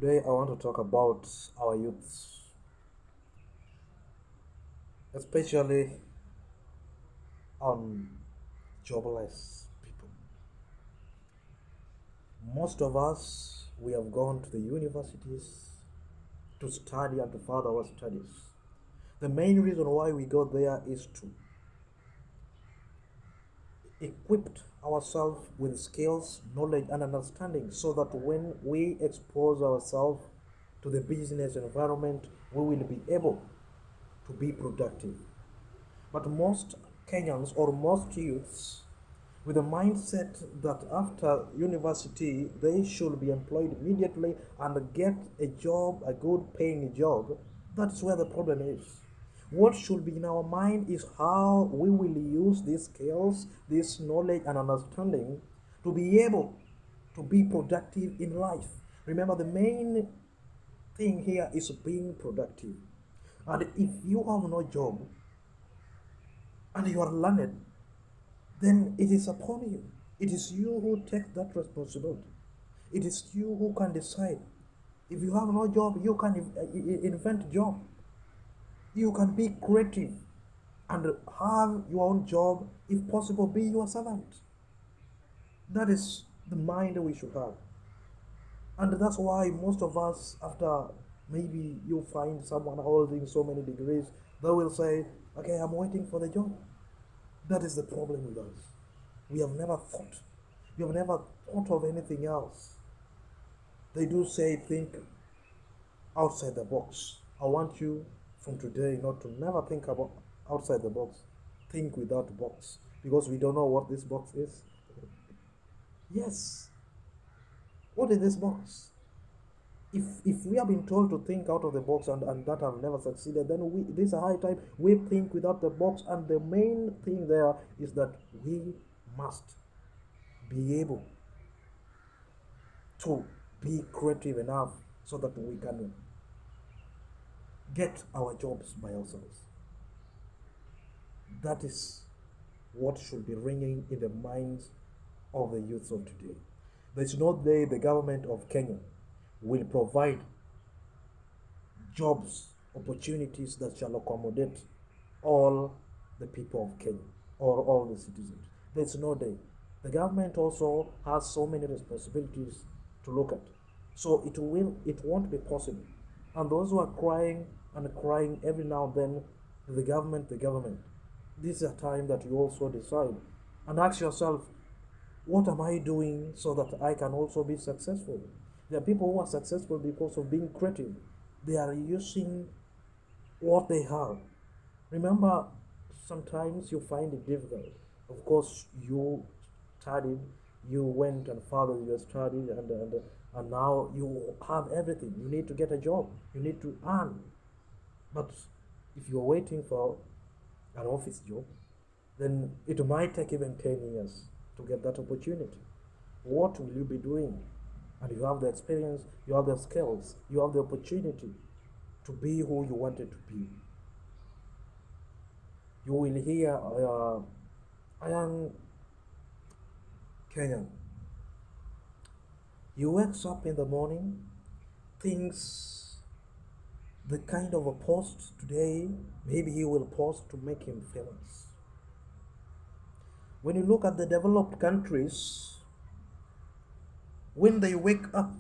Today, I want to talk about our youths, especially on jobless people. Most of us, we have gone to the universities to study and to further our studies. The main reason why we go there is to equip ourselves with skills, knowledge, and understanding so that when we expose ourselves to the business environment, we will be able to be productive. But most Kenyans or most youths with a mindset that after university they should be employed immediately and get a job, a good paying job, that's where the problem is. What should be in our mind is how we will use these skills, this knowledge and understanding to be able to be productive in life. Remember, the main thing here is being productive. And if you have no job and you are learned, then it is upon you. It is you who take that responsibility. It is you who can decide. If you have no job, you can invent job. You can be creative and have your own job. If possible, be your servant. That is the mind we should have. And that's why most of us, after maybe you find someone holding so many degrees, they will say, okay, I'm waiting for the job. That is the problem with us. We have never thought. We have never thought of anything else. They do say think outside the box. I want you from today not to never think about outside the box. Think without the box. Because we don't know what this box is. Yes. What is this box? If we have been told to think out of the box and that have never succeeded, then this is a high time we think without the box. And the main thing there is that we must be able to be creative enough so that we can get our jobs by ourselves. That is what should be ringing in the minds of the youth of today. There's no day the government of Kenya will provide jobs, opportunities that shall accommodate all the people of Kenya or all the citizens. There's no day. The government also has so many responsibilities to look at. So it won't be possible. And those who are crying and crying every now and then, the government, this is a time that you also decide and ask yourself, what am I doing so that I can also be successful? There are people who are successful because of being creative. They are using what they have. Remember, sometimes you find it difficult. Of course, you studied, you went and furthered your studies, and now you have everything. You need to get a job. You need to earn. But if you're waiting for an office job, then it might take even 10 years to get that opportunity. What will you be doing? And you have the experience, you have the skills, you have the opportunity to be who you wanted to be. You will hear a young Kenyan. He wakes up in the morning, thinks the kind of a post today, maybe he will post to make him famous. When you look at the developed countries, when they wake up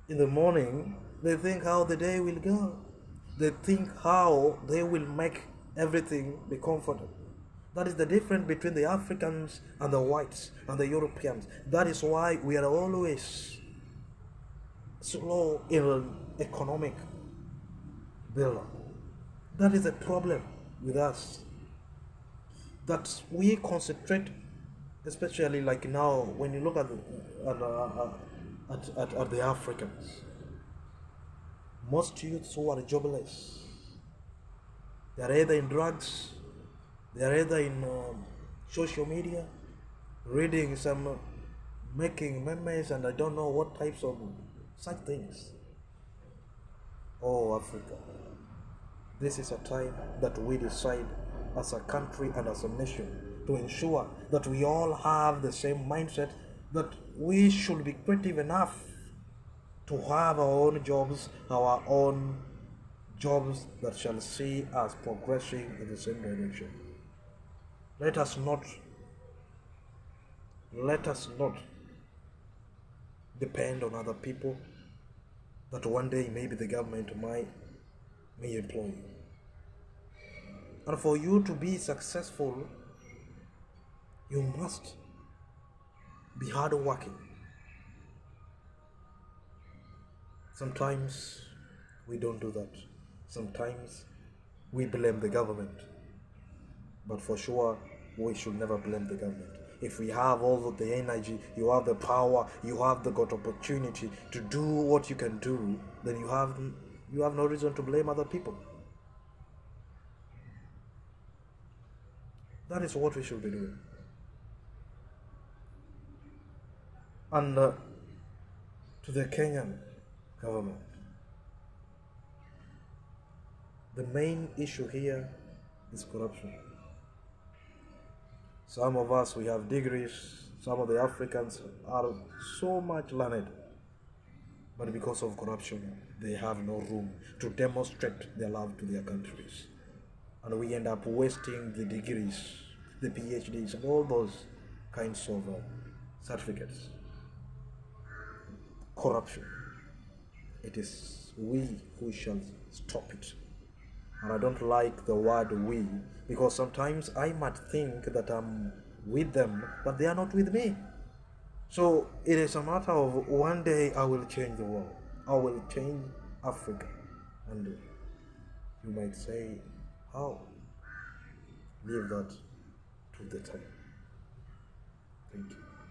in the morning, they think how the day will go. They think how they will make everything be comfortable. That is the difference between the Africans and the whites and the Europeans. That is why we are always slow in economic build-up. That is a problem with us. That we concentrate, especially like now when you look at the Africans, most youths who are jobless, they are either in drugs, they are either in social media, reading some, making memes, and I don't know what types of such things. Oh, Africa, this is a time that we decide as a country and as a nation to ensure that we all have the same mindset, that we should be creative enough to have our own jobs, our own jobs that shall see us progressing in the same direction. Let us not let us not depend on other people that one day maybe the government may employ you. And for you to be successful, you must be hardworking. Sometimes we don't do that. Sometimes we blame the government. But for sure, we should never blame the government. If we have all the energy, you have the power, you have the good opportunity to do what you can do, then you have no reason to blame other people. That is what we should be doing. And to the Kenyan government, the main issue here is corruption. Some of us, we have degrees, some of the Africans are so much learned, but because of corruption, they have no room to demonstrate their love to their countries. And we end up wasting the degrees, the PhDs, and all those kinds of certificates. Corruption. It is we who shall stop it. And I don't like the word we, because sometimes I might think that I'm with them, but they are not with me. So it is a matter of one day I will change the world. I will change Africa. And you might say, how? Leave that to the time. Thank you.